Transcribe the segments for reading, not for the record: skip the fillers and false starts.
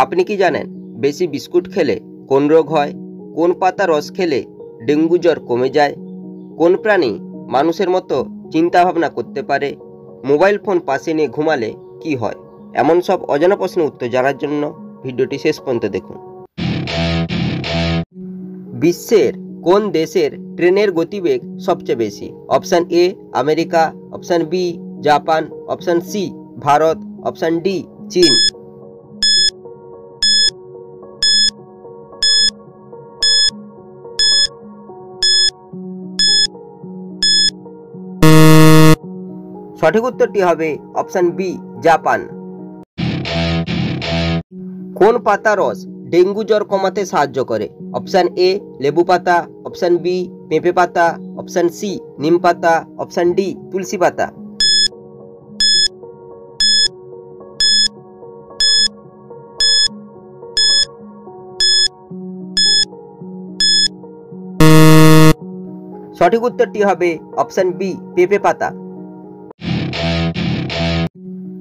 আপনি কি জানেন বেশি বিস্কুট খেলে কোন রোগ হয়? কোন পাতা রস খেলে ডেঙ্গু জ্বর কমে যায়? কোন প্রাণী মানুষের মতো চিন্তা ভাবনা করতে পারে? মোবাইল ফোন পাশে নিয়ে ঘুমালে কি হয়? এমন সব অজানা প্রশ্নের উত্তর জানার জন্য ভিডিওটি শেষ পর্যন্ত দেখুন। বিশ্বের কোন দেশের ট্রেনের গতিবেগ সবচেয়ে বেশি? Option A America, option B Japan, option C Bharat, option D চীন। সঠিক উত্তরটি হবে অপশান বি জাপান। কোন পাতা রস ডেঙ্গু জ্বর কমাতে সাহায্য করে? অপশান এ লেবু পাতা, অপশান বি পেঁপে পাতা, অপশান সি নিম পাতা, অপশান ডি তুলসী পাতা। সঠিক উত্তরটি হবে অপশান বি পেঁপে পাতা।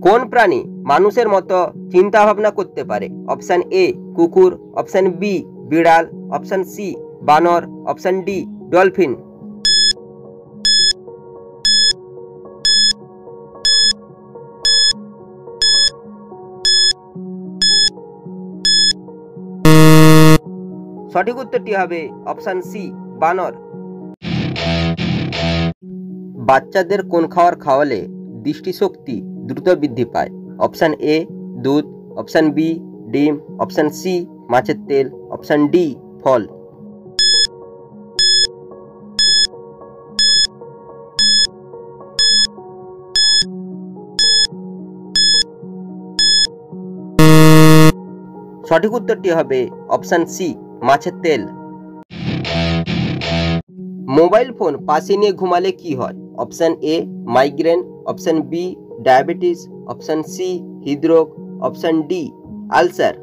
কোন প্রাণী মানুষের মতো চিন্তা ভাবনা করতে পারে? অপশান এ কুকুর, অপশান বি বিড়াল, অপশান সি বানর, অপশান ডি ডলফিন। সঠিক উত্তরটি হবে অপশান সি বানর। বাচ্চাদের কোন খাবার খাওয়ালে দৃষ্টিশক্তি দ্রুত বৃদ্ধি পায়? অপশান এ দুধ, অপশান বি ডিম, অপশান সি মাছের তেল, অপশান ডি ফল। সঠিক উত্তরটি হবে অপশান সি মাছের তেল। মোবাইল ফোন পাশে নিয়ে ঘুমালে কি হয়? Option A migraine, option B diabetes, option C হৃদরোগ, অপশান ডি আলসার।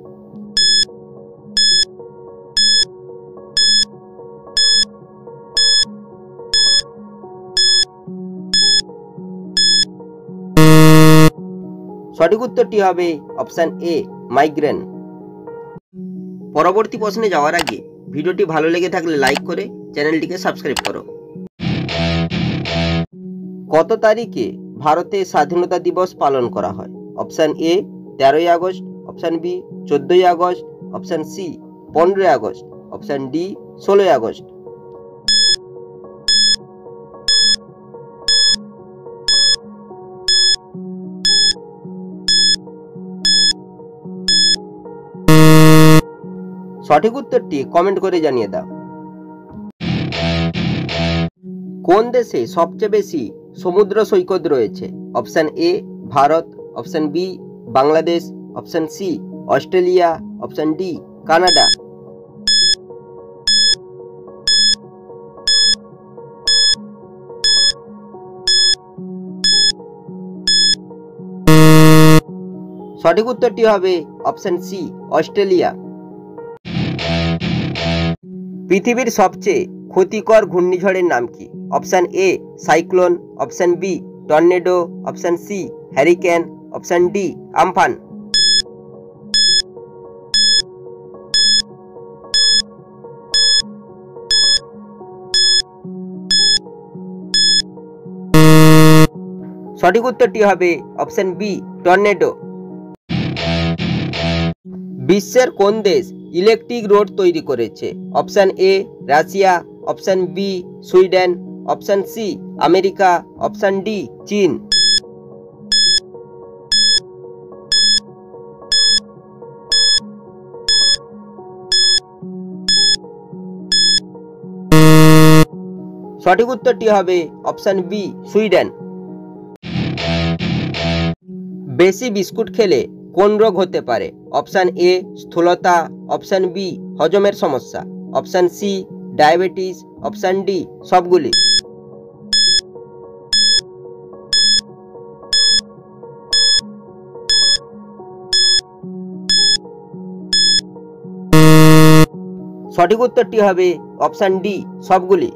সঠিক উত্তরটি হবে অপশান এ মাইগ্রেন। পরবর্তী প্রশ্নে যাওয়ার আগে ভিডিওটি ভালো লেগে থাকলে লাইক করে চ্যানেলটিকে সাবস্ক্রাইব করো। কত তারিখে ভারতে স্বাধীনতা দিবস পালন করা হয়? অপশান এ 13ই আগস্ট, অপশান বি 14ই আগস্ট, অপশান সি 15ই আগস্ট, অপশান ডি 16ই আগস্ট। সঠিক উত্তরটি কমেন্ট করে জানিয়ে দাও। কোন দেশে সবচেয়ে বেশি সমুদ্র সৈকত রয়েছে? Option A Bharat, option B Bangladesh, option C Australia, option D Canada. সঠিক উত্তরটি হবে অপশান সি অস্ট্রেলিয়া। পৃথিবীর সবচেয়ে ক্ষতিকর ঘূর্ণিঝড়ের নাম কি? Option A cyclone, option B tornado, option C hurricane, option D Amphan. সঠিক উত্তরটি হবে অপশান বি টর্নেডো। বিশ্বের কোন দেশ ইলেকট্রিক রোড তৈরি করেছে? Option A Russia, option B Sweden, option C America, option D চীন। সঠিক উত্তরটি হবে অপশান বি সুইডেন। বেশি বিস্কুট খেলে কোন রোগ হতে পারে? অপশান এ স্থূলতা, অপশান বি হজমের সমস্যা, option C diabetes, option D সবগুলি। সঠিক উত্তরটি হবে অপশান ডি সবগুলি।